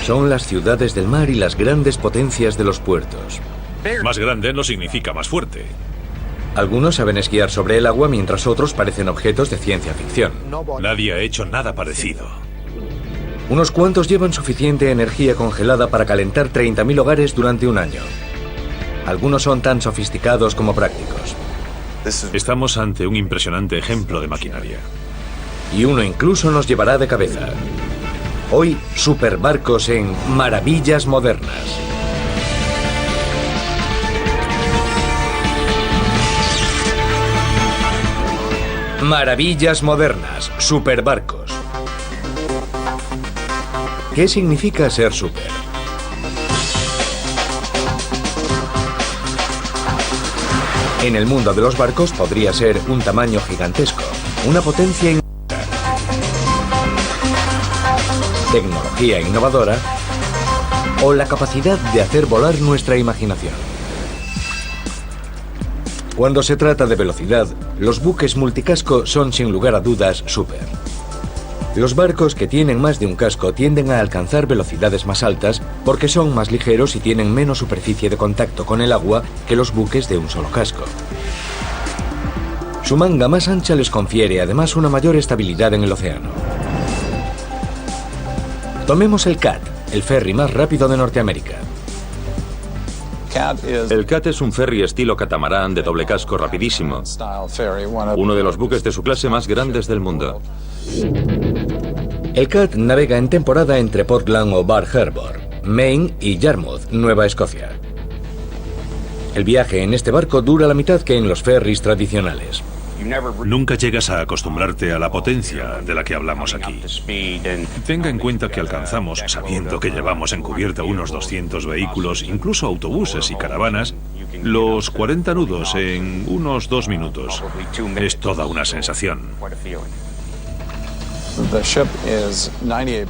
Son las ciudades del mar y las grandes potencias de los puertos. Más grande no significa más fuerte. Algunos saben esquiar sobre el agua mientras otros parecen objetos de ciencia ficción. Nadie ha hecho nada parecido. Unos cuantos llevan suficiente energía congelada para calentar 30.000 hogares durante un año. Algunos son tan sofisticados como prácticos. Estamos ante un impresionante ejemplo de maquinaria. Y uno incluso nos llevará de cabeza. Hoy, superbarcos en Maravillas Modernas. Maravillas Modernas, superbarcos. ¿Qué significa ser super? En el mundo de los barcos podría ser un tamaño gigantesco, una potencia inmensa, tecnología innovadora o la capacidad de hacer volar nuestra imaginación. Cuando se trata de velocidad, los buques multicasco son sin lugar a dudas super. Los barcos que tienen más de un casco tienden a alcanzar velocidades más altas porque son más ligeros y tienen menos superficie de contacto con el agua que los buques de un solo casco. Su manga más ancha les confiere además una mayor estabilidad en el océano. Tomemos el CAT, el ferry más rápido de Norteamérica. El CAT es un ferry estilo catamarán de doble casco rapidísimo, uno de los buques de su clase más grandes del mundo. El CAT navega en temporada entre Portland o Bar Harbor, Maine y Yarmouth, Nueva Escocia. El viaje en este barco dura la mitad que en los ferries tradicionales. Nunca llegas a acostumbrarte a la potencia de la que hablamos aquí. Tenga en cuenta que alcanzamos, sabiendo que llevamos en cubierta unos 200 vehículos, incluso autobuses y caravanas, los 40 nudos en unos 2 minutos. Es toda una sensación.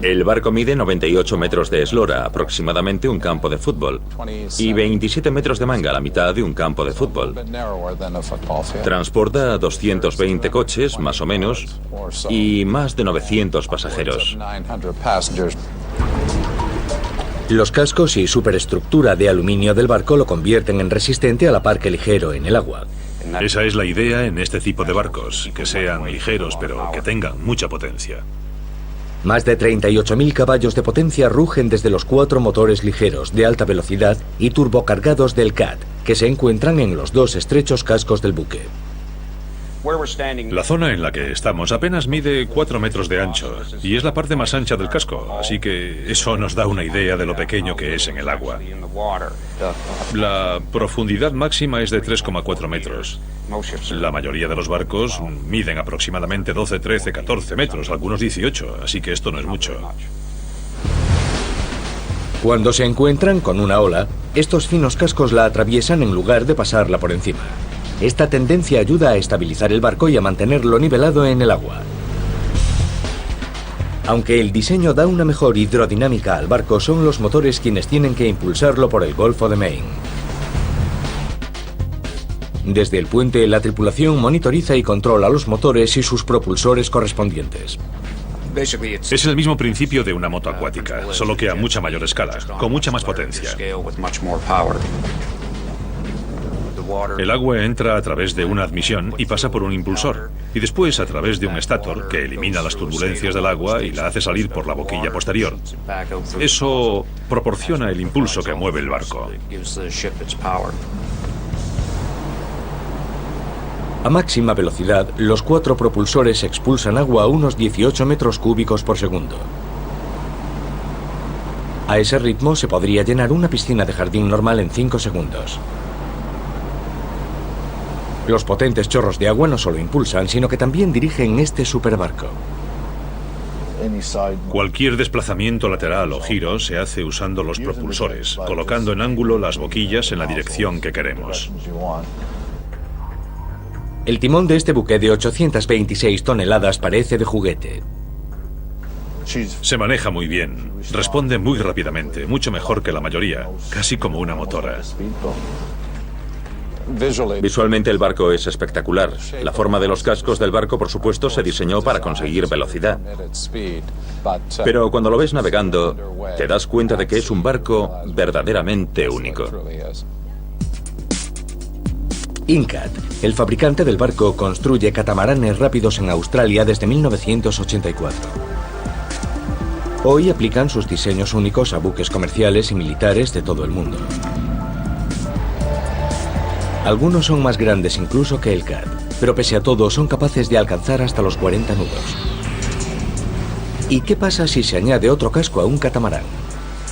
El barco mide 98 metros de eslora, aproximadamente un campo de fútbol, y 27 metros de manga, la mitad de un campo de fútbol. Transporta 220 coches, más o menos, y más de 900 pasajeros. Los cascos y superestructura de aluminio del barco lo convierten en resistente a la par que ligero en el agua. Esa es la idea en este tipo de barcos, que sean ligeros pero que tengan mucha potencia. Más de 38.000 caballos de potencia rugen desde los 4 motores ligeros de alta velocidad y turbocargados del CAT, que se encuentran en los 2 estrechos cascos del buque. La zona en la que estamos apenas mide 4 metros de ancho y es la parte más ancha del casco, así que eso nos da una idea de lo pequeño que es en el agua. La profundidad máxima es de 3,4 metros. La mayoría de los barcos miden aproximadamente 12, 13, 14 metros, algunos 18, así que esto no es mucho. Cuando se encuentran con una ola, estos finos cascos la atraviesan en lugar de pasarla por encima. Esta tendencia ayuda a estabilizar el barco y a mantenerlo nivelado en el agua. Aunque el diseño da una mejor hidrodinámica al barco, son los motores quienes tienen que impulsarlo por el Golfo de Maine. Desde el puente, la tripulación monitoriza y controla los motores y sus propulsores correspondientes. Es el mismo principio de una moto acuática, solo que a mucha mayor escala, con mucha más potencia. El agua entra a través de una admisión y pasa por un impulsor, y después a través de un estator que elimina las turbulencias del agua y la hace salir por la boquilla posterior. Eso proporciona el impulso que mueve el barco. A máxima velocidad, los 4 propulsores expulsan agua a unos 18 metros cúbicos por segundo. A ese ritmo se podría llenar una piscina de jardín normal en 5 segundos. Los potentes chorros de agua no solo impulsan, sino que también dirigen este superbarco. Cualquier desplazamiento lateral o giro se hace usando los propulsores, colocando en ángulo las boquillas en la dirección que queremos. El timón de este buque de 826 toneladas parece de juguete. Se maneja muy bien, responde muy rápidamente, mucho mejor que la mayoría, casi como una motora. Visualmente el barco es espectacular. La forma de los cascos del barco, por supuesto, se diseñó para conseguir velocidad. Pero cuando lo ves navegando, te das cuenta de que es un barco verdaderamente único. Incat, el fabricante del barco, construye catamaranes rápidos en Australia desde 1984. Hoy aplican sus diseños únicos a buques comerciales y militares de todo el mundo. Algunos son más grandes incluso que el Cat, pero pese a todo son capaces de alcanzar hasta los 40 nudos. ¿Y qué pasa si se añade otro casco a un catamarán?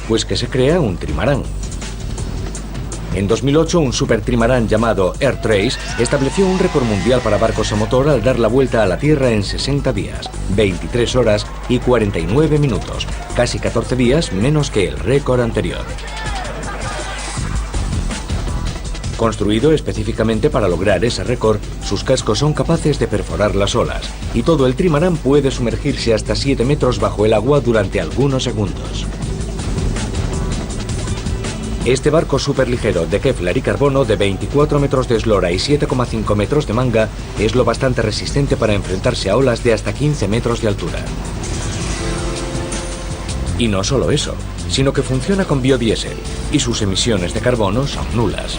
Pues que se crea un trimarán. En 2008, un supertrimarán llamado Airtrace estableció un récord mundial para barcos a motor al dar la vuelta a la Tierra en 60 días, 23 horas y 49 minutos, casi 14 días menos que el récord anterior. Construido específicamente para lograr ese récord, sus cascos son capaces de perforar las olas, y todo el trimarán puede sumergirse hasta 7 metros bajo el agua durante algunos segundos. Este barco superligero de Kevlar y carbono de 24 metros de eslora y 7,5 metros de manga es lo bastante resistente para enfrentarse a olas de hasta 15 metros de altura. Y no solo eso, sino que funciona con biodiesel y sus emisiones de carbono son nulas.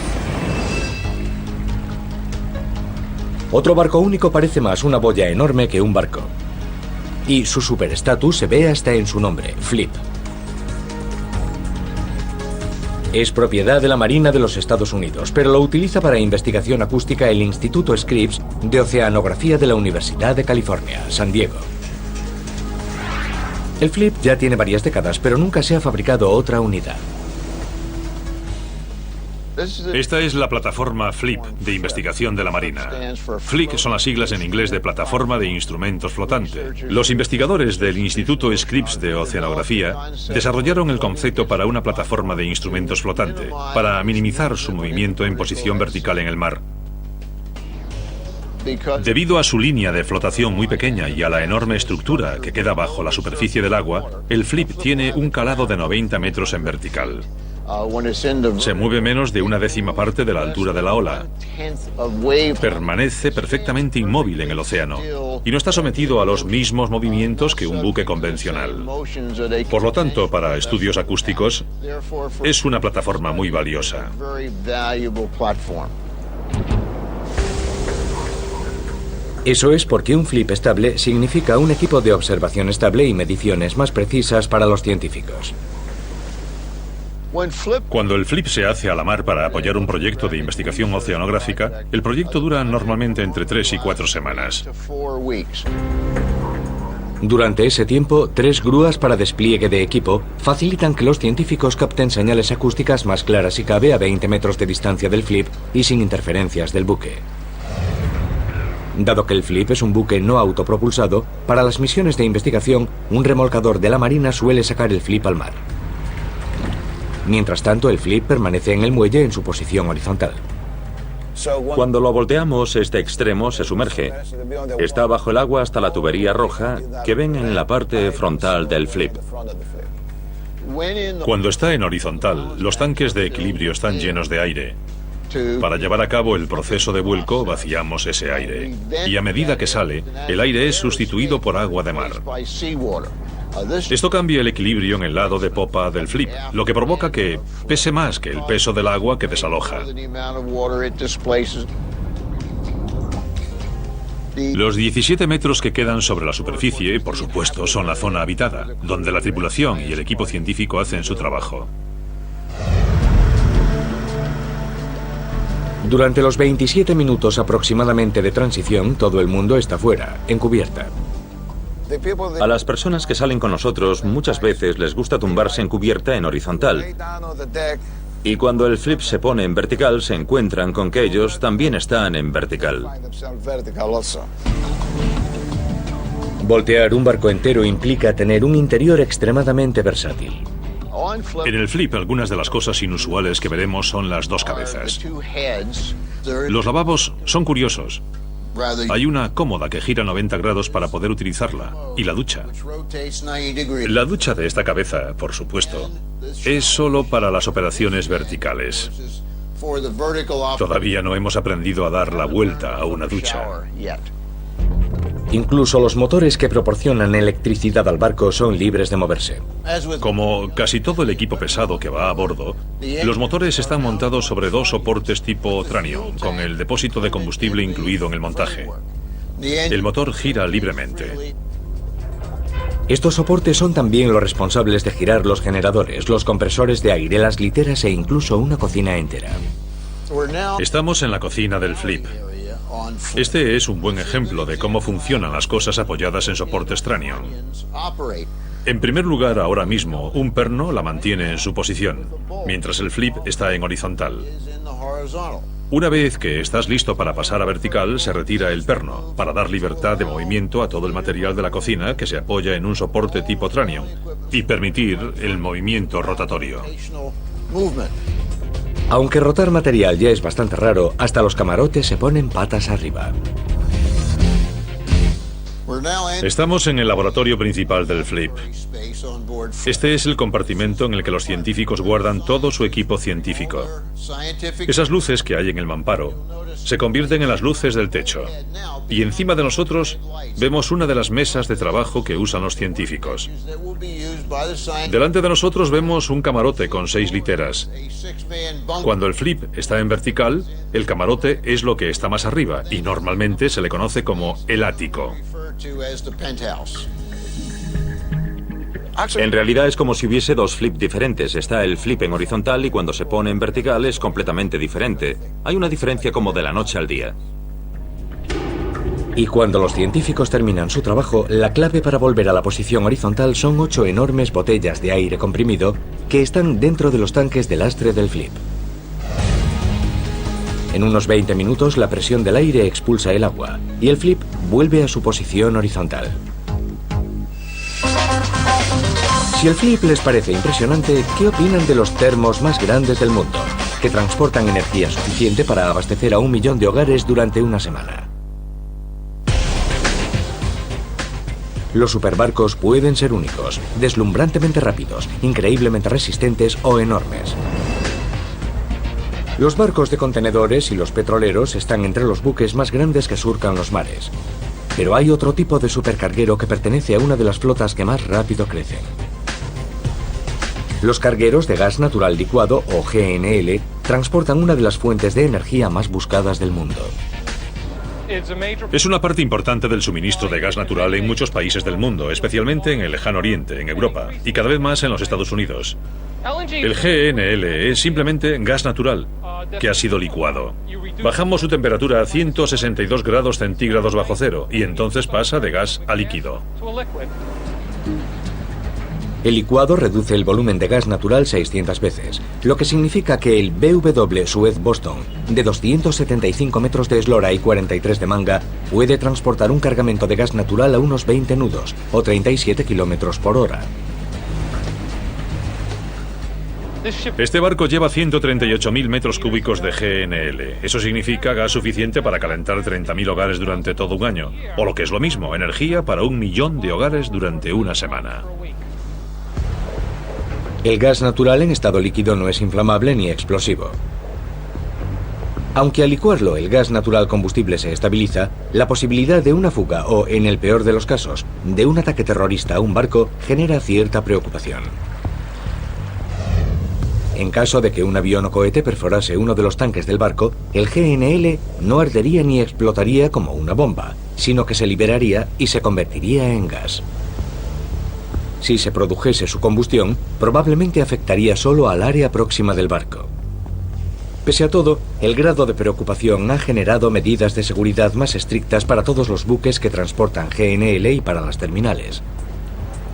Otro barco único parece más una boya enorme que un barco. Y su superestatus se ve hasta en su nombre, Flip. Es propiedad de la Marina de los Estados Unidos, pero lo utiliza para investigación acústica el Instituto Scripps de Oceanografía de la Universidad de California, San Diego. El Flip ya tiene varias décadas, pero nunca se ha fabricado otra unidad. Esta es la plataforma FLIP de investigación de la Marina. FLIP son las siglas en inglés de Plataforma de Instrumentos Flotante. Los investigadores del Instituto Scripps de Oceanografía desarrollaron el concepto para una plataforma de instrumentos flotante, para minimizar su movimiento en posición vertical en el mar. Debido a su línea de flotación muy pequeña y a la enorme estructura que queda bajo la superficie del agua, el FLIP tiene un calado de 90 metros en vertical. Se mueve menos de una décima parte de la altura de la ola. Permanece perfectamente inmóvil en el océano y no está sometido a los mismos movimientos que un buque convencional. Por lo tanto, para estudios acústicos, es una plataforma muy valiosa. Eso es porque un flip estable significa un equipo de observación estable y mediciones más precisas para los científicos. Cuando el flip se hace a la mar para apoyar un proyecto de investigación oceanográfica, el proyecto dura normalmente entre 3 y 4 semanas. Durante ese tiempo, 3 grúas para despliegue de equipo facilitan que los científicos capten señales acústicas más claras si cabe a 20 metros de distancia del flip y sin interferencias del buque. Dado que el flip es un buque no autopropulsado, para las misiones de investigación, un remolcador de la Marina suele sacar el flip al mar. Mientras tanto, el flip permanece en el muelle en su posición horizontal. Cuando lo volteamos, este extremo se sumerge. Está bajo el agua hasta la tubería roja que ven en la parte frontal del flip. Cuando está en horizontal, los tanques de equilibrio están llenos de aire. Para llevar a cabo el proceso de vuelco, vaciamos ese aire. Y a medida que sale, el aire es sustituido por agua de mar. Esto cambia el equilibrio en el lado de popa del flip, lo que provoca que pese más que el peso del agua que desaloja. Los 17 metros que quedan sobre la superficie, por supuesto, son la zona habitada, donde la tripulación y el equipo científico hacen su trabajo. Durante los 27 minutos aproximadamente de transición, todo el mundo está fuera, en cubierta. A las personas que salen con nosotros muchas veces les gusta tumbarse en cubierta en horizontal. Y cuando el flip se pone en vertical se encuentran con que ellos también están en vertical. Voltear un barco entero implica tener un interior extremadamente versátil. En el flip, algunas de las cosas inusuales que veremos son las dos cabezas. Los lavabos son curiosos. Hay una cómoda que gira 90 grados para poder utilizarla. Y la ducha. La ducha de esta cabeza, por supuesto, es solo para las operaciones verticales. Todavía no hemos aprendido a dar la vuelta a una ducha. Incluso los motores que proporcionan electricidad al barco son libres de moverse. Como casi todo el equipo pesado que va a bordo, los motores están montados sobre dos soportes tipo Tranion, con el depósito de combustible incluido en el montaje. El motor gira libremente. Estos soportes son también los responsables de girar los generadores, los compresores de aire, las literas e incluso una cocina entera. Estamos en la cocina del Flip. Este es un buen ejemplo de cómo funcionan las cosas apoyadas en soportes Tranion. En primer lugar, ahora mismo, un perno la mantiene en su posición, mientras el Flip está en horizontal. Una vez que estás listo para pasar a vertical, se retira el perno, para dar libertad de movimiento a todo el material de la cocina que se apoya en un soporte tipo Tranion, y permitir el movimiento rotatorio. Aunque rotar material ya es bastante raro, hasta los camarotes se ponen patas arriba. Estamos en el laboratorio principal del Flip. Este es el compartimento en el que los científicos guardan todo su equipo científico. Esas luces que hay en el mamparo se convierten en las luces del techo. Y encima de nosotros vemos una de las mesas de trabajo que usan los científicos. Delante de nosotros vemos un camarote con 6 literas. Cuando el Flip está en vertical, el camarote es lo que está más arriba y normalmente se le conoce como el ático. En realidad es como si hubiese dos Flip diferentes. Está el Flip en horizontal y cuando se pone en vertical es completamente diferente. Hay una diferencia como de la noche al día. Y cuando los científicos terminan su trabajo, la clave para volver a la posición horizontal son 8 enormes botellas de aire comprimido que están dentro de los tanques de lastre del Flip. En unos 20 minutos la presión del aire expulsa el agua y el Flip vuelve a su posición horizontal. Si el Flip les parece impresionante, ¿qué opinan de los termos más grandes del mundo, que transportan energía suficiente para abastecer a 1 millón de hogares durante una semana? Los superbarcos pueden ser únicos, deslumbrantemente rápidos, increíblemente resistentes o enormes. Los barcos de contenedores y los petroleros están entre los buques más grandes que surcan los mares. Pero hay otro tipo de supercarguero que pertenece a una de las flotas que más rápido crecen. Los cargueros de gas natural licuado, o GNL, transportan una de las fuentes de energía más buscadas del mundo. Es una parte importante del suministro de gas natural en muchos países del mundo, especialmente en el Lejano Oriente, en Europa, y cada vez más en los Estados Unidos. El GNL es simplemente gas natural, que ha sido licuado. Bajamos su temperatura a 162 grados centígrados bajo cero, y entonces pasa de gas a líquido. El licuado reduce el volumen de gas natural 600 veces, lo que significa que el BW Suez Boston, de 275 metros de eslora y 43 de manga, puede transportar un cargamento de gas natural a unos 20 nudos, o 37 kilómetros por hora. Este barco lleva 138.000 metros cúbicos de GNL. Eso significa gas suficiente para calentar 30.000 hogares durante todo un año, o lo que es lo mismo, energía para 1 millón de hogares durante una semana. El gas natural en estado líquido no es inflamable ni explosivo. Aunque al licuarlo el gas natural combustible se estabiliza, la posibilidad de una fuga o, en el peor de los casos, de un ataque terrorista a un barco genera cierta preocupación. En caso de que un avión o cohete perforase uno de los tanques del barco, el GNL no ardería ni explotaría como una bomba, sino que se liberaría y se convertiría en gas. Si se produjese su combustión, probablemente afectaría solo al área próxima del barco. Pese a todo, el grado de preocupación ha generado medidas de seguridad más estrictas para todos los buques que transportan GNL y para las terminales,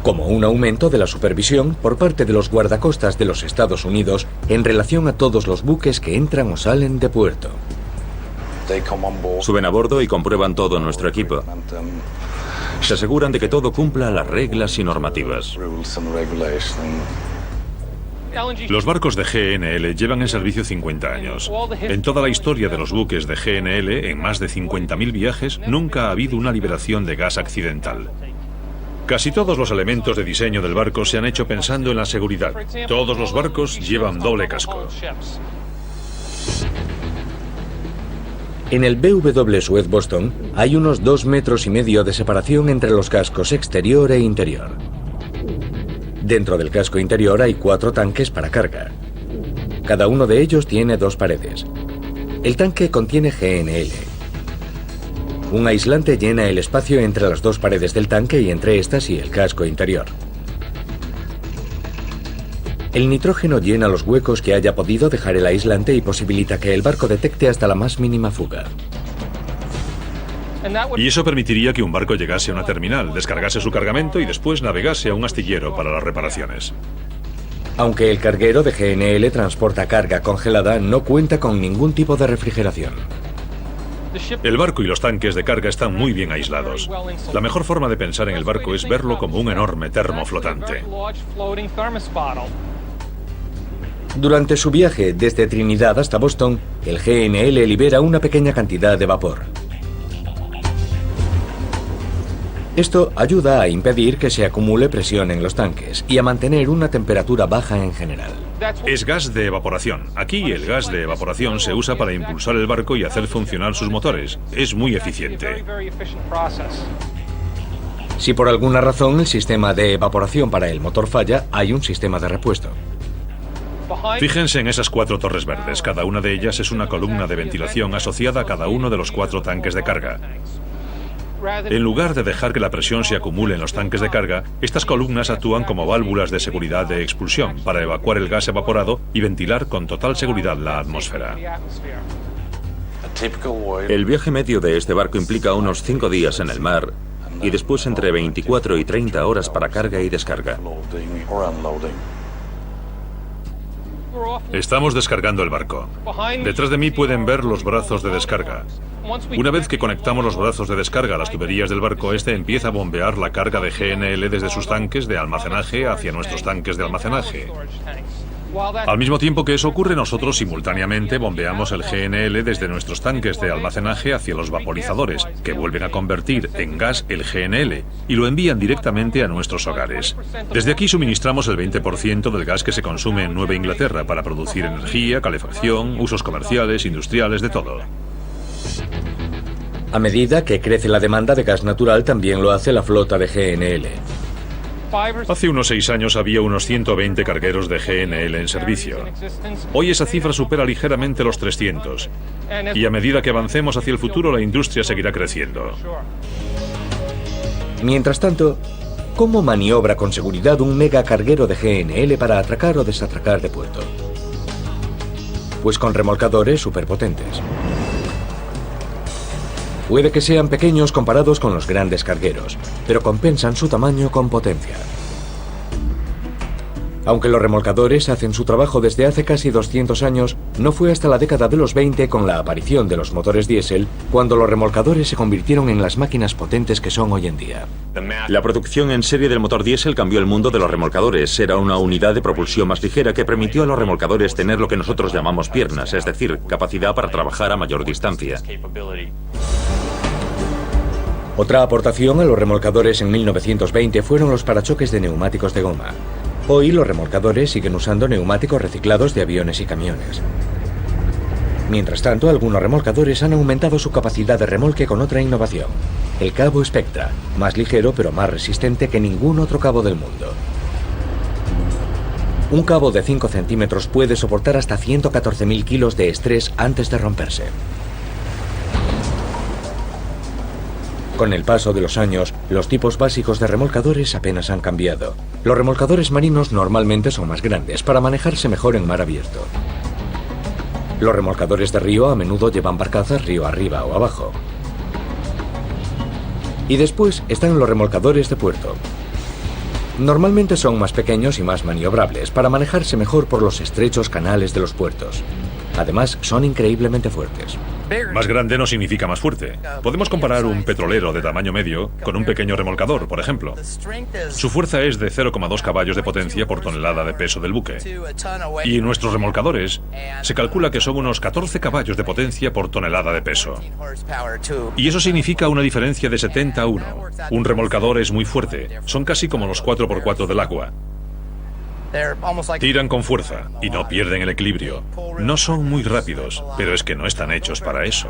como un aumento de la supervisión por parte de los guardacostas de los Estados Unidos en relación a todos los buques que entran o salen de puerto. Suben a bordo y comprueban todo nuestro equipo. Se aseguran de que todo cumpla las reglas y normativas. Los barcos de GNL llevan en servicio 50 años. En toda la historia de los buques de GNL, en más de 50.000 viajes, nunca ha habido una liberación de gas accidental. Casi todos los elementos de diseño del barco se han hecho pensando en la seguridad. Todos los barcos llevan doble casco. En el BW Suez Boston hay unos 2,5 metros de separación entre los cascos exterior e interior. Dentro del casco interior hay 4 tanques para carga. Cada uno de ellos tiene 2 paredes. El tanque contiene GNL. Un aislante llena el espacio entre las 2 paredes del tanque y entre estas y el casco interior. El nitrógeno llena los huecos que haya podido dejar el aislante y posibilita que el barco detecte hasta la más mínima fuga. Y eso permitiría que un barco llegase a una terminal, descargase su cargamento y después navegase a un astillero para las reparaciones. Aunque el carguero de GNL transporta carga congelada, no cuenta con ningún tipo de refrigeración. El barco y los tanques de carga están muy bien aislados. La mejor forma de pensar en el barco es verlo como un enorme termo flotante. Durante su viaje desde Trinidad hasta Boston, el GNL libera una pequeña cantidad de vapor. Esto ayuda a impedir que se acumule presión en los tanques y a mantener una temperatura baja en general. Es gas de evaporación. Aquí el gas de evaporación se usa para impulsar el barco y hacer funcionar sus motores. Es muy eficiente. Si por alguna razón el sistema de evaporación para el motor falla, hay un sistema de repuesto. Fíjense en esas 4 torres verdes. Cada una de ellas es una columna de ventilación asociada a cada uno de los 4 tanques de carga. En lugar de dejar que la presión se acumule en los tanques de carga, estas columnas actúan como válvulas de seguridad de expulsión para evacuar el gas evaporado y ventilar con total seguridad la atmósfera. El viaje medio de este barco implica unos 5 días en el mar y después entre 24 y 30 horas para carga y descarga. Estamos descargando el barco. Detrás de mí pueden ver los brazos de descarga. Una vez que conectamos los brazos de descarga a las tuberías del barco, este empieza a bombear la carga de GNL desde sus tanques de almacenaje hacia nuestros tanques de almacenaje. Al mismo tiempo que eso ocurre, nosotros simultáneamente bombeamos el GNL desde nuestros tanques de almacenaje hacia los vaporizadores, que vuelven a convertir en gas el GNL y lo envían directamente a nuestros hogares. Desde aquí suministramos el 20% del gas que se consume en Nueva Inglaterra para producir energía, calefacción, usos comerciales, industriales, de todo. A medida que crece la demanda de gas natural, también lo hace la flota de GNL. Hace unos 6 años había unos 120 cargueros de GNL en servicio. Hoy esa cifra supera ligeramente los 300. Y a medida que avancemos hacia el futuro, la industria seguirá creciendo. Mientras tanto, ¿cómo maniobra con seguridad un mega carguero de GNL para atracar o desatracar de puerto? Pues con remolcadores superpotentes. Puede que sean pequeños comparados con los grandes cargueros, pero compensan su tamaño con potencia. Aunque los remolcadores hacen su trabajo desde hace casi 200 años, no fue hasta la década de los 20, con la aparición de los motores diésel, cuando los remolcadores se convirtieron en las máquinas potentes que son hoy en día. La producción en serie del motor diésel cambió el mundo de los remolcadores. Era una unidad de propulsión más ligera que permitió a los remolcadores tener lo que nosotros llamamos piernas, es decir, capacidad para trabajar a mayor distancia. Otra aportación a los remolcadores en 1920 fueron los parachoques de neumáticos de goma. Hoy los remolcadores siguen usando neumáticos reciclados de aviones y camiones. Mientras tanto, algunos remolcadores han aumentado su capacidad de remolque con otra innovación: el cabo Spectra, más ligero pero más resistente que ningún otro cabo del mundo. Un cabo de 5 centímetros puede soportar hasta 114.000 kilos de estrés antes de romperse. Con el paso de los años, los tipos básicos de remolcadores apenas han cambiado. Los remolcadores marinos normalmente son más grandes para manejarse mejor en mar abierto. Los remolcadores de río a menudo llevan barcazas río arriba o abajo. Y después están los remolcadores de puerto. Normalmente son más pequeños y más maniobrables para manejarse mejor por los estrechos canales de los puertos. Además, son increíblemente fuertes. Más grande no significa más fuerte. Podemos comparar un petrolero de tamaño medio con un pequeño remolcador, por ejemplo. Su fuerza es de 0,2 caballos de potencia por tonelada de peso del buque. Y en nuestros remolcadores se calcula que son unos 14 caballos de potencia por tonelada de peso. Y eso significa una diferencia de 70 a 1. Un remolcador es muy fuerte. Son casi como los 4x4 del agua. Tiran con fuerza y no pierden el equilibrio. No son muy rápidos, pero es que no están hechos para eso.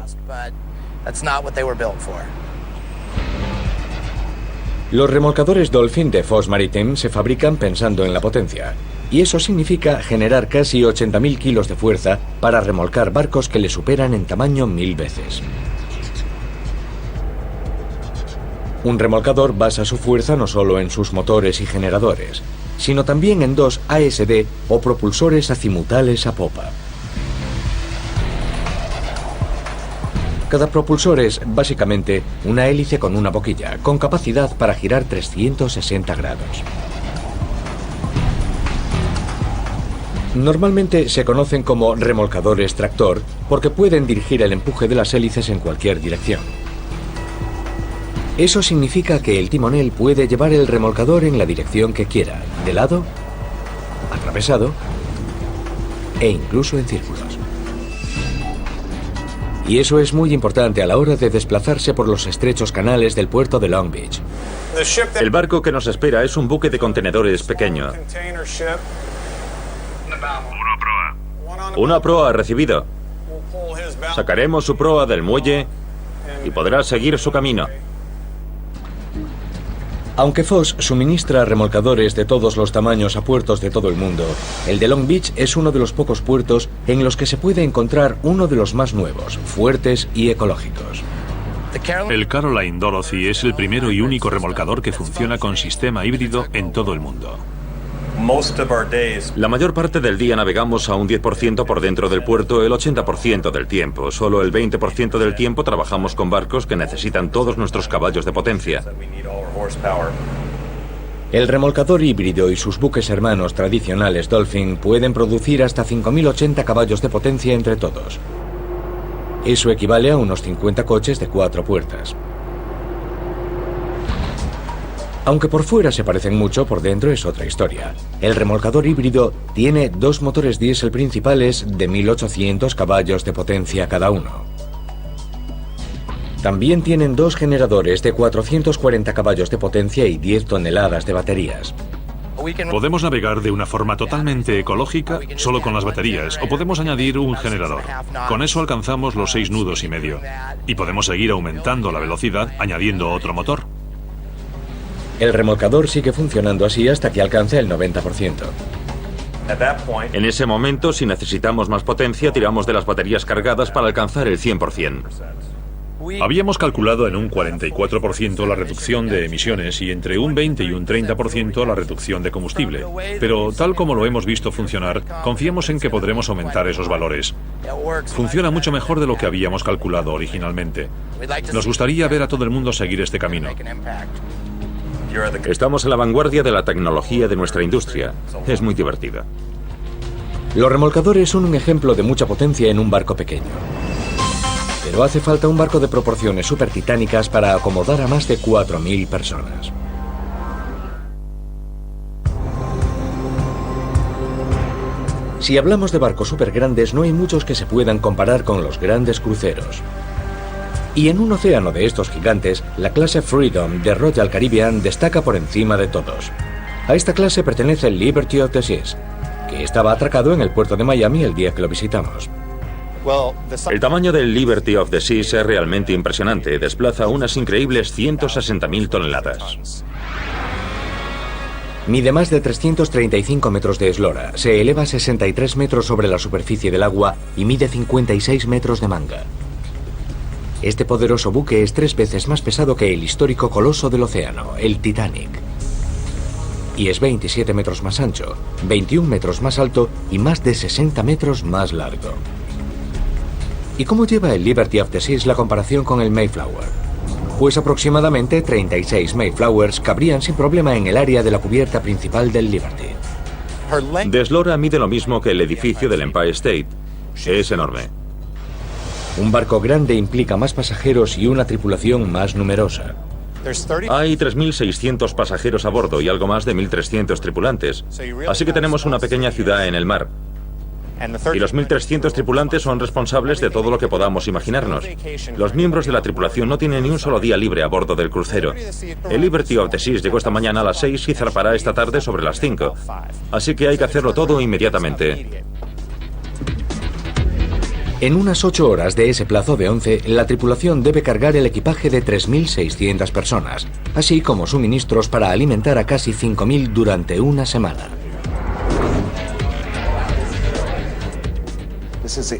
Los remolcadores Dolphin de Foss Maritime se fabrican pensando en la potencia, y eso significa generar casi 80.000 kilos de fuerza para remolcar barcos que le superan en tamaño 1000 veces. Un remolcador basa su fuerza no solo en sus motores y generadores, sino también en dos ASD o propulsores acimutales a popa. Cada propulsor es, básicamente, una hélice con una boquilla, con capacidad para girar 360 grados. Normalmente se conocen como remolcadores tractor porque pueden dirigir el empuje de las hélices en cualquier dirección. Eso significa que el timonel puede llevar el remolcador en la dirección que quiera, de lado, atravesado e incluso en círculos. Y eso es muy importante a la hora de desplazarse por los estrechos canales del puerto de Long Beach. El barco que nos espera es un buque de contenedores pequeño. Una proa recibido. Sacaremos su proa del muelle y podrá seguir su camino. Aunque Foss suministra remolcadores de todos los tamaños a puertos de todo el mundo, el de Long Beach es uno de los pocos puertos en los que se puede encontrar uno de los más nuevos, fuertes y ecológicos. El Caroline Dorothy es el primero y único remolcador que funciona con sistema híbrido en todo el mundo. La mayor parte del día navegamos a un 10% por dentro del puerto el 80% del tiempo. Solo el 20% del tiempo trabajamos con barcos que necesitan todos nuestros caballos de potencia. El remolcador híbrido y sus buques hermanos tradicionales Dolphin pueden producir hasta 5.080 caballos de potencia entre todos. Eso equivale a unos 50 coches de 4 puertas. Aunque por fuera se parecen mucho, por dentro es otra historia. El remolcador híbrido tiene dos motores diésel principales de 1.800 caballos de potencia cada uno. También tienen dos generadores de 440 caballos de potencia y 10 toneladas de baterías. Podemos navegar de una forma totalmente ecológica solo con las baterías, o podemos añadir un generador. Con eso alcanzamos los 6 nudos y medio. Y podemos seguir aumentando la velocidad añadiendo otro motor. El remolcador sigue funcionando así hasta que alcance el 90%. En ese momento, si necesitamos más potencia, tiramos de las baterías cargadas para alcanzar el 100%. Habíamos calculado en un 44% la reducción de emisiones y entre un 20 y un 30% la reducción de combustible. Pero tal como lo hemos visto funcionar, confiamos en que podremos aumentar esos valores. Funciona mucho mejor de lo que habíamos calculado originalmente. Nos gustaría ver a todo el mundo seguir este camino. Estamos a la vanguardia de la tecnología de nuestra industria. Es muy divertida. Los remolcadores son un ejemplo de mucha potencia en un barco pequeño. Pero hace falta un barco de proporciones supertitánicas para acomodar a más de 4.000 personas. Si hablamos de barcos supergrandes, no hay muchos que se puedan comparar con los grandes cruceros. Y en un océano de estos gigantes, la clase Freedom de Royal Caribbean destaca por encima de todos. A esta clase pertenece el Liberty of the Seas, que estaba atracado en el puerto de Miami el día que lo visitamos. El tamaño del Liberty of the Seas es realmente impresionante. Desplaza unas increíbles 160.000 toneladas. Mide más de 335 metros de eslora, se eleva 63 metros sobre la superficie del agua y mide 56 metros de manga. Este poderoso buque es 3 veces más pesado que el histórico coloso del océano, el Titanic. Y es 27 metros más ancho, 21 metros más alto y más de 60 metros más largo. ¿Y cómo lleva el Liberty of the Seas la comparación con el Mayflower? Pues aproximadamente 36 Mayflowers cabrían sin problema en el área de la cubierta principal del Liberty. De eslora mide lo mismo que el edificio del Empire State. Es enorme. Un barco grande implica más pasajeros y una tripulación más numerosa. Hay 3.600 pasajeros a bordo y algo más de 1.300 tripulantes. Así que tenemos una pequeña ciudad en el mar. Y los 1.300 tripulantes son responsables de todo lo que podamos imaginarnos. Los miembros de la tripulación no tienen ni un solo día libre a bordo del crucero. El Liberty of the Seas llegó esta mañana a las 6 y zarpará esta tarde sobre las 5. Así que hay que hacerlo todo inmediatamente. En unas 8 horas de ese plazo de 11, la tripulación debe cargar el equipaje de 3.600 personas, así como suministros para alimentar a casi 5.000 durante una semana.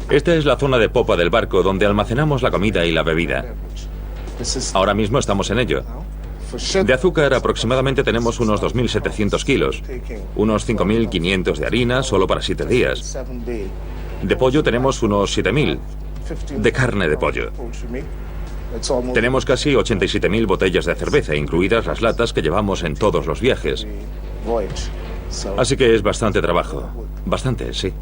Esta es la zona de popa del barco donde almacenamos la comida y la bebida. Ahora mismo estamos en ello. De azúcar aproximadamente tenemos unos 2.700 kilos, unos 5.500 de harina solo para 7 días. De pollo tenemos unos 7.000, de carne de pollo. Tenemos casi 87.000 botellas de cerveza, incluidas las latas que llevamos en todos los viajes. Así que es bastante trabajo. Bastante, sí.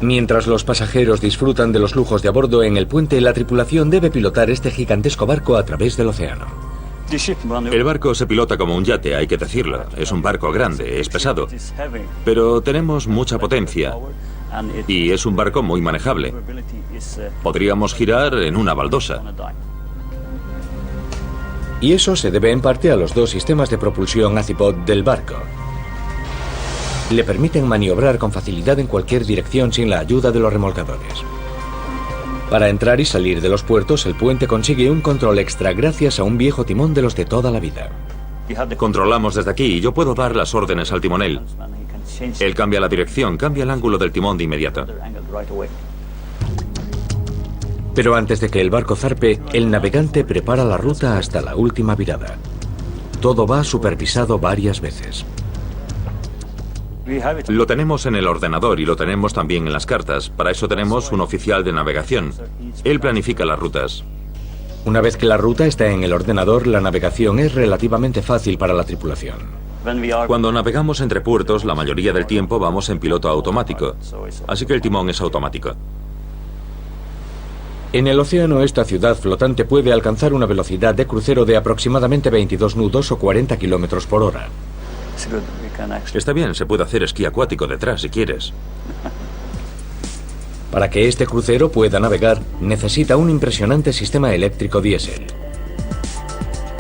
Mientras los pasajeros disfrutan de los lujos de a bordo en el puente, la tripulación debe pilotar este gigantesco barco a través del océano. El barco se pilota como un yate, hay que decirlo. Es un barco grande, es pesado. Pero tenemos mucha potencia. Y es un barco muy manejable. Podríamos girar en una baldosa. Y eso se debe en parte a los 2 sistemas de propulsión Azipod del barco. Le permiten maniobrar con facilidad en cualquier dirección sin la ayuda de los remolcadores. Para entrar y salir de los puertos, el puente consigue un control extra gracias a un viejo timón de los de toda la vida. Controlamos desde aquí y yo puedo dar las órdenes al timonel. Él cambia la dirección, cambia el ángulo del timón de inmediato. Pero antes de que el barco zarpe, el navegante prepara la ruta hasta la última virada. Todo va supervisado varias veces. Lo tenemos en el ordenador y lo tenemos también en las cartas. Para eso tenemos un oficial de navegación. Él planifica las rutas. Una vez que la ruta está en el ordenador, la navegación es relativamente fácil para la tripulación. Cuando navegamos entre puertos, la mayoría del tiempo vamos en piloto automático. Así que el timón es automático. En el océano, esta ciudad flotante puede alcanzar una velocidad de crucero de aproximadamente 22 nudos o 40 kilómetros por hora. Está bien, se puede hacer esquí acuático detrás si quieres. Para que este crucero pueda navegar, necesita un impresionante sistema eléctrico diésel.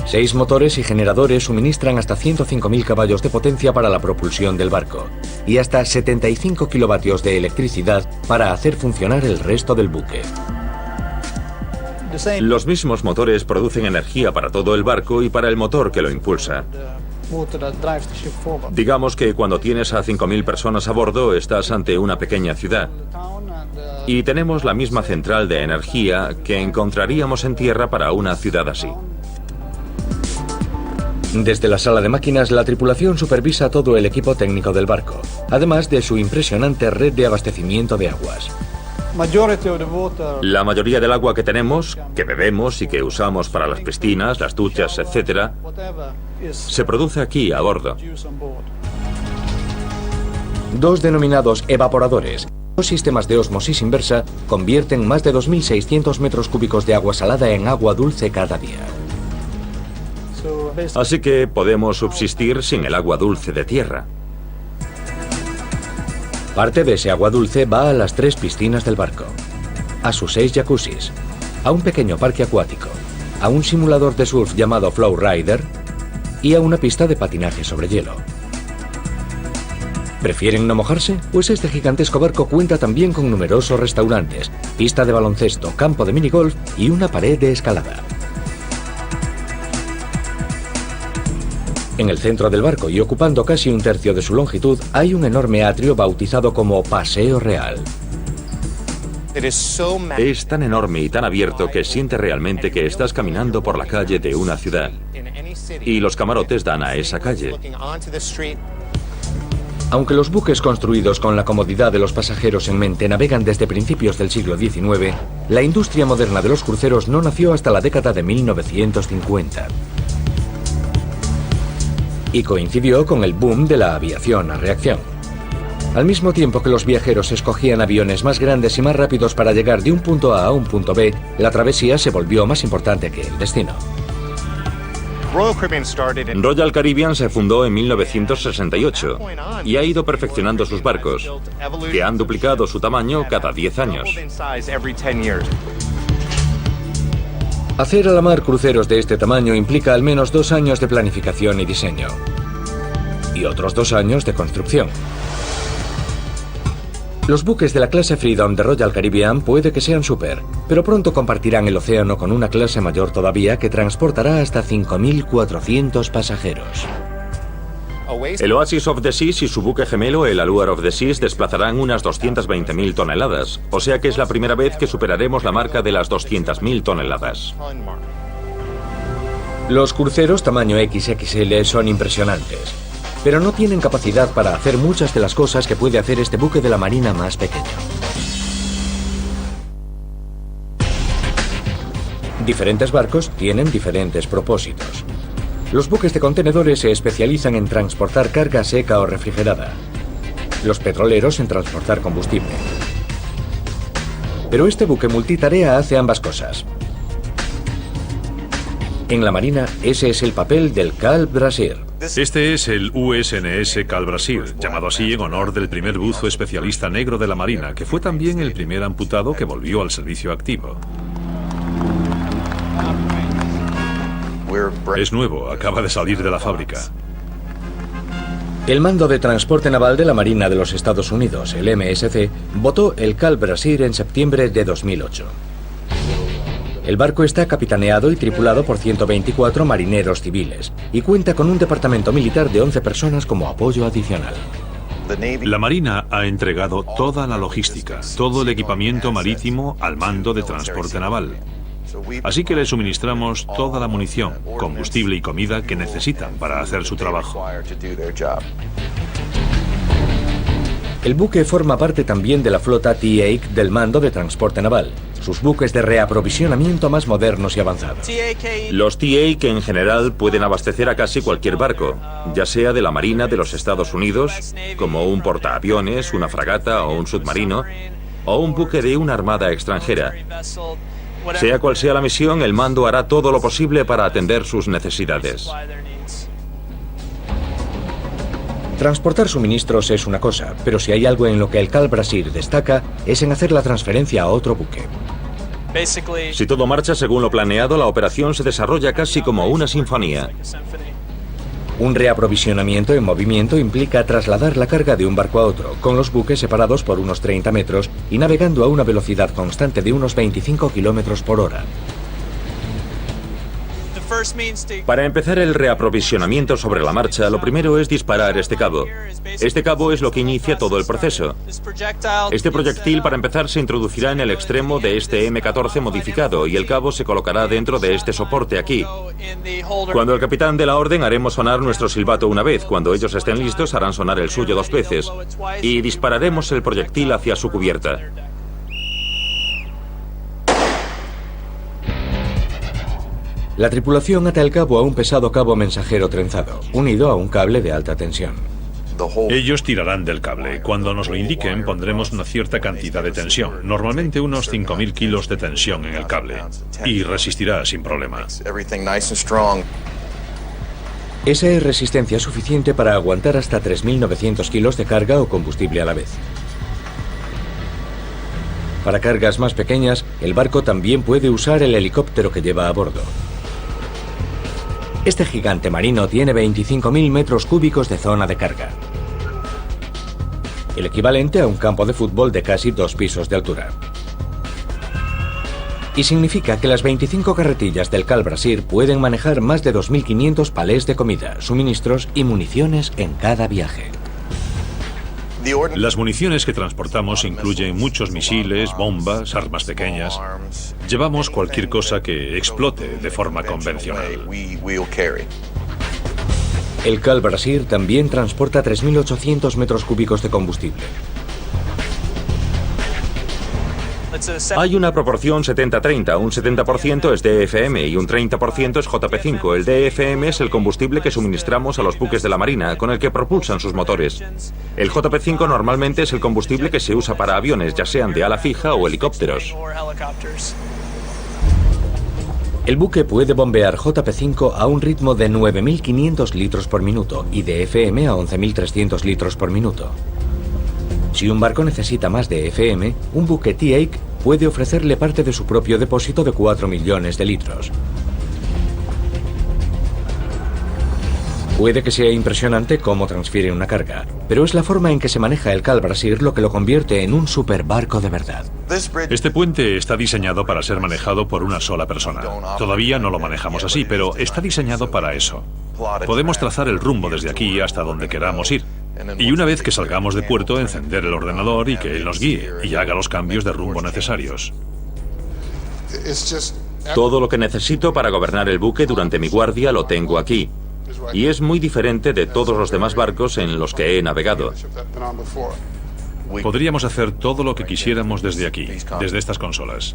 6 motores y generadores suministran hasta 105.000 caballos de potencia para la propulsión del barco y hasta 75 kilovatios de electricidad para hacer funcionar el resto del buque. Los mismos motores producen energía para todo el barco y para el motor que lo impulsa. Digamos que cuando tienes a 5.000 personas a bordo, estás ante una pequeña ciudad. Y tenemos la misma central de energía que encontraríamos en tierra para una ciudad así. Desde la sala de máquinas, la tripulación supervisa todo el equipo técnico del barco, además de su impresionante red de abastecimiento de aguas. La mayoría del agua que tenemos, que bebemos y que usamos para las piscinas, las duchas, etc., se produce aquí, a bordo. 2 denominados evaporadores, 2 sistemas de ósmosis inversa, convierten más de 2.600 metros cúbicos de agua salada en agua dulce cada día. Así que podemos subsistir sin el agua dulce de tierra. Parte de ese agua dulce va a las 3 piscinas del barco, a sus 6 jacuzzis, a un pequeño parque acuático, a un simulador de surf llamado Flow Rider y a una pista de patinaje sobre hielo. ¿Prefieren no mojarse? Pues este gigantesco barco cuenta también con numerosos restaurantes, pista de baloncesto, campo de minigolf y una pared de escalada. En el centro del barco y ocupando casi un tercio de su longitud, hay un enorme atrio bautizado como Paseo Real. Es tan enorme y tan abierto que sientes realmente que estás caminando por la calle de una ciudad. Y los camarotes dan a esa calle. Aunque los buques construidos con la comodidad de los pasajeros en mente navegan desde principios del siglo XIX, la industria moderna de los cruceros no nació hasta la década de 1950. Y coincidió con el boom de la aviación a reacción. Al mismo tiempo que los viajeros escogían aviones más grandes y más rápidos para llegar de un punto A a un punto B, la travesía se volvió más importante que el destino. Royal Caribbean se fundó en 1968 y ha ido perfeccionando sus barcos, que han duplicado su tamaño cada 10 años. Hacer a la mar cruceros de este tamaño implica al menos 2 años de planificación y diseño, y otros 2 años de construcción. Los buques de la clase Freedom de Royal Caribbean puede que sean super, pero pronto compartirán el océano con una clase mayor todavía que transportará hasta 5.400 pasajeros. El Oasis of the Seas y su buque gemelo, el Allure of the Seas, desplazarán unas 220.000 toneladas, o sea que es la primera vez que superaremos la marca de las 200.000 toneladas. Los cruceros tamaño XXL son impresionantes, pero no tienen capacidad para hacer muchas de las cosas que puede hacer este buque de la marina más pequeño. Diferentes barcos tienen diferentes propósitos. Los buques de contenedores se especializan en transportar carga seca o refrigerada. Los petroleros en transportar combustible. Pero este buque multitarea hace ambas cosas. En la marina, ese es el papel del Cal Brasir. Este es el USNS Cal Brasir, llamado así en honor del primer buzo especialista negro de la Marina, que fue también el primer amputado que volvió al servicio activo. Es nuevo, acaba de salir de la fábrica. El Mando de Transporte Naval de la Marina de los Estados Unidos, el MSC, votó el Cal Brasir en septiembre de 2008. El barco está capitaneado y tripulado por 124 marineros civiles y cuenta con un departamento militar de 11 personas como apoyo adicional. La Marina ha entregado toda la logística, todo el equipamiento marítimo al Mando de Transporte Naval. Así que le suministramos toda la munición, combustible y comida que necesitan para hacer su trabajo. El buque forma parte también de la flota T-8 del Mando de Transporte Naval, sus buques de reaprovisionamiento más modernos y avanzados. Los T-8 que en general pueden abastecer a casi cualquier barco, ya sea de la Marina de los Estados Unidos, como un portaaviones, una fragata o un submarino, o un buque de una armada extranjera. Sea cual sea la misión, el Mando hará todo lo posible para atender sus necesidades. Transportar suministros es una cosa, pero si hay algo en lo que el Cal Brasir destaca, es en hacer la transferencia a otro buque. Si todo marcha según lo planeado, la operación se desarrolla casi como una sinfonía. Un reaprovisionamiento en movimiento implica trasladar la carga de un barco a otro, con los buques separados por unos 30 metros y navegando a una velocidad constante de unos 25 kilómetros por hora. Para empezar el reaprovisionamiento sobre la marcha, lo primero es disparar este cabo. Este cabo es lo que inicia todo el proceso. Este proyectil, para empezar, se introducirá en el extremo de este M14 modificado y el cabo se colocará dentro de este soporte aquí. Cuando el capitán dé la orden, haremos sonar nuestro silbato una vez. Cuando ellos estén listos, harán sonar el suyo 2 veces y dispararemos el proyectil hacia su cubierta. La tripulación ata el cabo a un pesado cabo mensajero trenzado, unido a un cable de alta tensión. Ellos tirarán del cable. Cuando nos lo indiquen, pondremos una cierta cantidad de tensión, normalmente unos 5.000 kilos de tensión en el cable, y resistirá sin problema. Esa es resistencia suficiente para aguantar hasta 3.900 kilos de carga o combustible a la vez. Para cargas más pequeñas, el barco también puede usar el helicóptero que lleva a bordo. Este gigante marino tiene 25.000 metros cúbicos de zona de carga, el equivalente a un campo de fútbol de casi 2 pisos de altura. Y significa que las 25 carretillas del Cal Brasir pueden manejar más de 2.500 palés de comida, suministros y municiones en cada viaje. Las municiones que transportamos incluyen muchos misiles, bombas, armas pequeñas. Llevamos cualquier cosa que explote de forma convencional. El Cal Brasir también transporta 3.800 metros cúbicos de combustible. Hay una proporción 70-30, un 70% es DFM y un 30% es JP5. El DFM es el combustible que suministramos a los buques de la Marina, con el que propulsan sus motores. El JP5 normalmente es el combustible que se usa para aviones, ya sean de ala fija o helicópteros. El buque puede bombear JP5 a un ritmo de 9.500 litros por minuto y de FM a 11.300 litros por minuto. Si un barco necesita más de FM, un buque T-Ake puede ofrecerle parte de su propio depósito de 4 millones de litros. Puede que sea impresionante cómo transfiere una carga, pero es la forma en que se maneja el Calbrasir lo que lo convierte en un superbarco de verdad. Este puente está diseñado para ser manejado por una sola persona. Todavía no lo manejamos así, pero está diseñado para eso. Podemos trazar el rumbo desde aquí hasta donde queramos ir. Y una vez que salgamos de puerto, encender el ordenador y que él nos guíe y haga los cambios de rumbo necesarios. Todo lo que necesito para gobernar el buque durante mi guardia lo tengo aquí. Y es muy diferente de todos los demás barcos en los que he navegado. Podríamos hacer todo lo que quisiéramos desde aquí, desde estas consolas.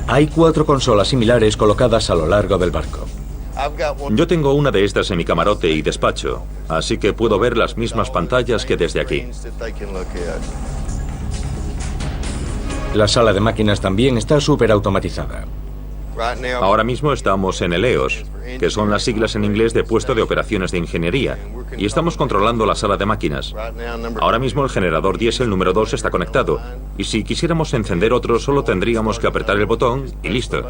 Hay 4 consolas similares colocadas a lo largo del barco. Yo tengo una de estas en mi camarote y despacho, así que puedo ver las mismas pantallas que desde aquí. La sala de máquinas también está súper automatizada. Ahora mismo estamos en el EOS, que son las siglas en inglés de Puesto de Operaciones de Ingeniería, y estamos controlando la sala de máquinas. Ahora mismo el generador diésel número 2 está conectado, y si quisiéramos encender otro solo tendríamos que apretar el botón y listo.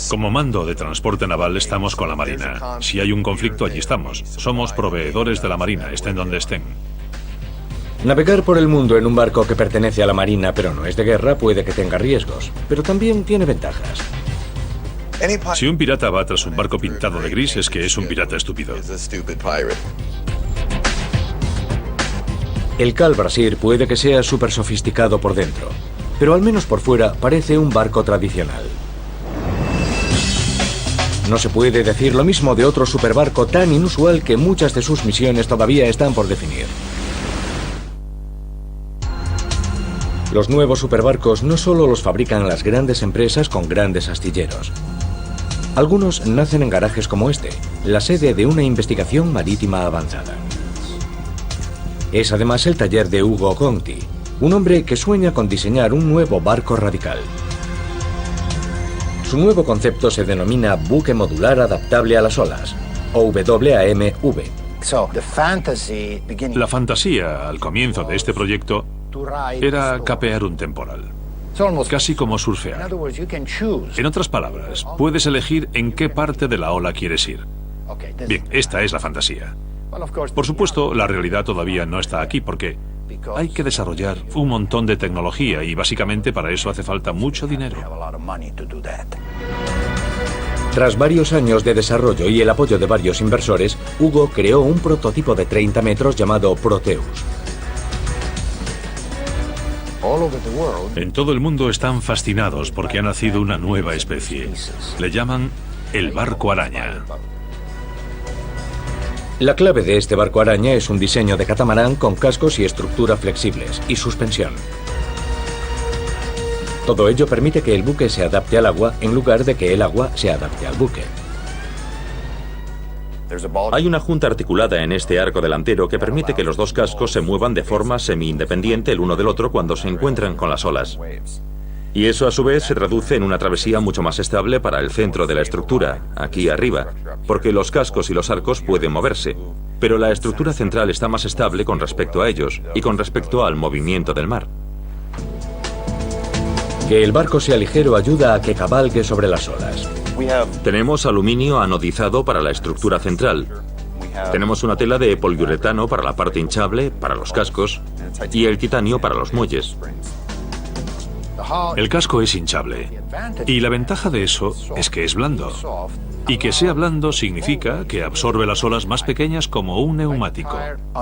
Como mando de transporte naval estamos con la Marina. Si hay un conflicto, allí estamos. Somos proveedores de la Marina, estén donde estén. Navegar por el mundo en un barco que pertenece a la Marina pero no es de guerra puede que tenga riesgos, pero también tiene ventajas. Si un pirata va tras un barco pintado de gris es que es un pirata estúpido. El Calbrasir puede que sea súper sofisticado por dentro, pero al menos por fuera parece un barco tradicional. No se puede decir lo mismo de otro superbarco tan inusual que muchas de sus misiones todavía están por definir. Los nuevos superbarcos no solo los fabrican las grandes empresas con grandes astilleros. Algunos nacen en garajes como este, la sede de una investigación marítima avanzada. Es además el taller de Ugo Conti, un hombre que sueña con diseñar un nuevo barco radical. Su nuevo concepto se denomina Buque Modular Adaptable a las Olas, o WAMV. La fantasía al comienzo de este proyecto era capear un temporal, casi como surfear. En otras palabras, puedes elegir en qué parte de la ola quieres ir. Bien, esta es la fantasía. Por supuesto, la realidad todavía no está aquí porque hay que desarrollar un montón de tecnología y básicamente para eso hace falta mucho dinero. Tras varios años de desarrollo y el apoyo de varios inversores, Ugo creó un prototipo de 30 metros llamado Proteus. En todo el mundo están fascinados porque ha nacido una nueva especie. Le llaman el barco araña. La clave de este barco araña es un diseño de catamarán con cascos y estructura flexibles y suspensión. Todo ello permite que el buque se adapte al agua en lugar de que el agua se adapte al buque. Hay una junta articulada en este arco delantero que permite que los dos cascos se muevan de forma semi-independiente el uno del otro cuando se encuentran con las olas. Y eso a su vez se traduce en una travesía mucho más estable para el centro de la estructura, aquí arriba, porque los cascos y los arcos pueden moverse, pero la estructura central está más estable con respecto a ellos y con respecto al movimiento del mar. Que el barco sea ligero ayuda a que cabalgue sobre las olas. Tenemos aluminio anodizado para la estructura central. Tenemos una tela de poliuretano para la parte hinchable, para los cascos, y el titanio para los muelles. El casco es hinchable, y la ventaja de eso es que es blando. Y que sea blando significa que absorbe las olas más pequeñas como un neumático,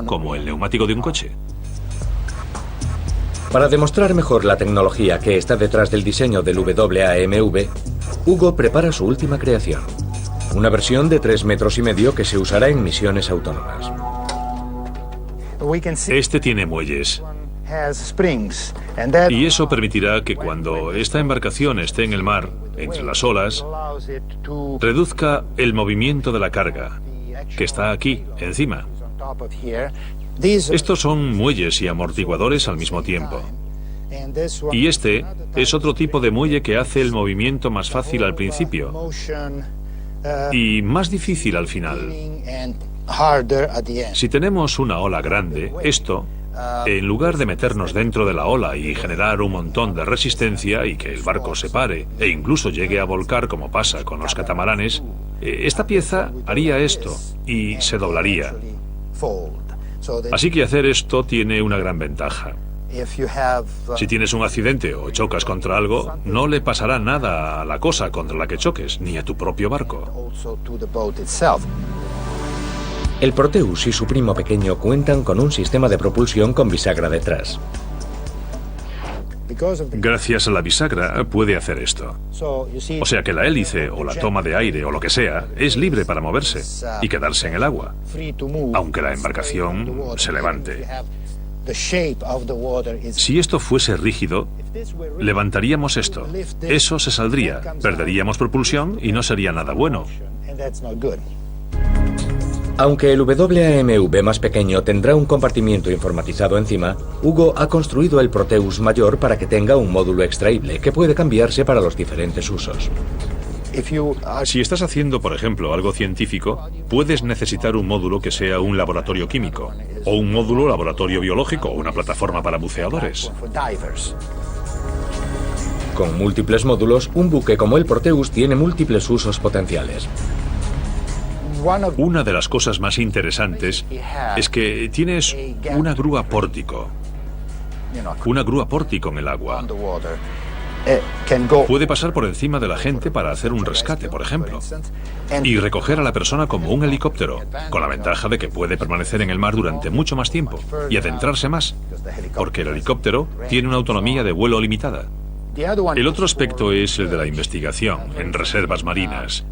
como el neumático de un coche. Para demostrar mejor la tecnología que está detrás del diseño del WAMV, Ugo prepara su última creación, una versión de 3,5 metros que se usará en misiones autónomas. Este tiene muelles. Y eso permitirá que cuando esta embarcación esté en el mar, entre las olas, reduzca el movimiento de la carga, que está aquí, encima. Estos son muelles y amortiguadores al mismo tiempo. Y este es otro tipo de muelle que hace el movimiento más fácil al principio y más difícil al final. Si tenemos una ola grande, esto, en lugar de meternos dentro de la ola y generar un montón de resistencia y que el barco se pare e incluso llegue a volcar como pasa con los catamaranes, esta pieza haría esto y se doblaría. Así que hacer esto tiene una gran ventaja. Si tienes un accidente o chocas contra algo, no le pasará nada a la cosa contra la que choques, ni a tu propio barco. El Proteus y su primo pequeño cuentan con un sistema de propulsión con bisagra detrás. Gracias a la bisagra puede hacer esto. O sea que la hélice o la toma de aire o lo que sea es libre para moverse y quedarse en el agua, aunque la embarcación se levante. Si esto fuese rígido, levantaríamos esto. Eso se saldría, perderíamos propulsión y no sería nada bueno. Aunque el WAMV más pequeño tendrá un compartimiento informatizado encima, Hugo ha construido el Proteus mayor para que tenga un módulo extraíble que puede cambiarse para los diferentes usos. Si estás haciendo, por ejemplo, algo científico, puedes necesitar un módulo que sea un laboratorio químico, o un módulo laboratorio biológico, o una plataforma para buceadores. Con múltiples módulos, un buque como el Proteus tiene múltiples usos potenciales. Una de las cosas más interesantes es que tienes una grúa pórtico. Una grúa pórtico en el agua. Puede pasar por encima de la gente para hacer un rescate, por ejemplo, y recoger a la persona como un helicóptero, con la ventaja de que puede permanecer en el mar durante mucho más tiempo y adentrarse más, porque el helicóptero tiene una autonomía de vuelo limitada. El otro aspecto es el de la investigación en reservas marinas.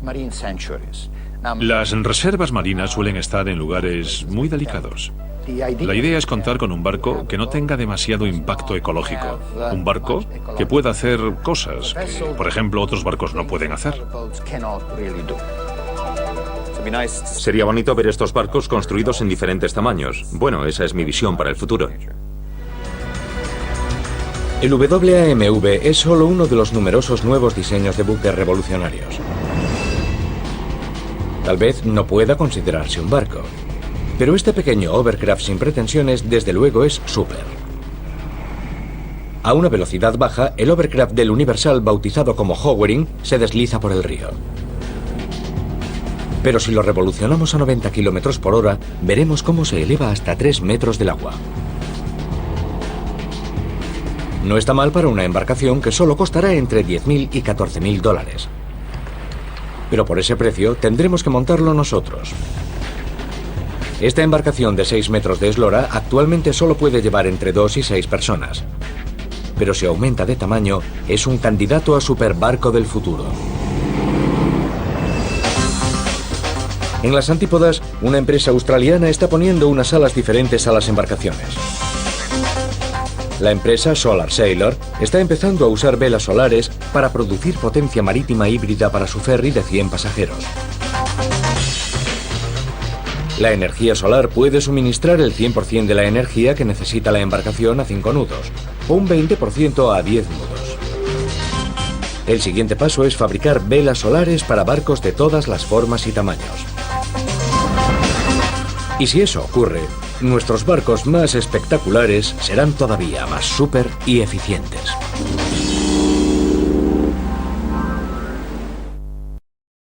Las reservas marinas suelen estar en lugares muy delicados. La idea es contar con un barco que no tenga demasiado impacto ecológico. Un barco que pueda hacer cosas que, por ejemplo, otros barcos no pueden hacer. Sería bonito ver estos barcos construidos en diferentes tamaños. Bueno, esa es mi visión para el futuro. El WAMV es solo uno de los numerosos nuevos diseños de buques revolucionarios. Tal vez no pueda considerarse un barco, pero este pequeño hovercraft sin pretensiones desde luego es súper. A una velocidad baja, el hovercraft del Universal, bautizado como Hovering, se desliza por el río. Pero si lo revolucionamos a 90 km por hora, veremos cómo se eleva hasta 3 metros del agua. No está mal para una embarcación que solo costará entre $10.000 y $14.000. Pero por ese precio tendremos que montarlo nosotros. Esta embarcación de 6 metros de eslora actualmente solo puede llevar entre 2 y 6 personas. Pero si aumenta de tamaño, es un candidato a superbarco del futuro. En las antípodas, una empresa australiana está poniendo unas alas diferentes a las embarcaciones. La empresa Solar Sailor está empezando a usar velas solares para producir potencia marítima híbrida para su ferry de 100 pasajeros. La energía solar puede suministrar el 100% de la energía que necesita la embarcación a 5 nudos, o un 20% a 10 nudos. El siguiente paso es fabricar velas solares para barcos de todas las formas y tamaños. Y si eso ocurre, nuestros barcos más espectaculares serán todavía más súper y eficientes.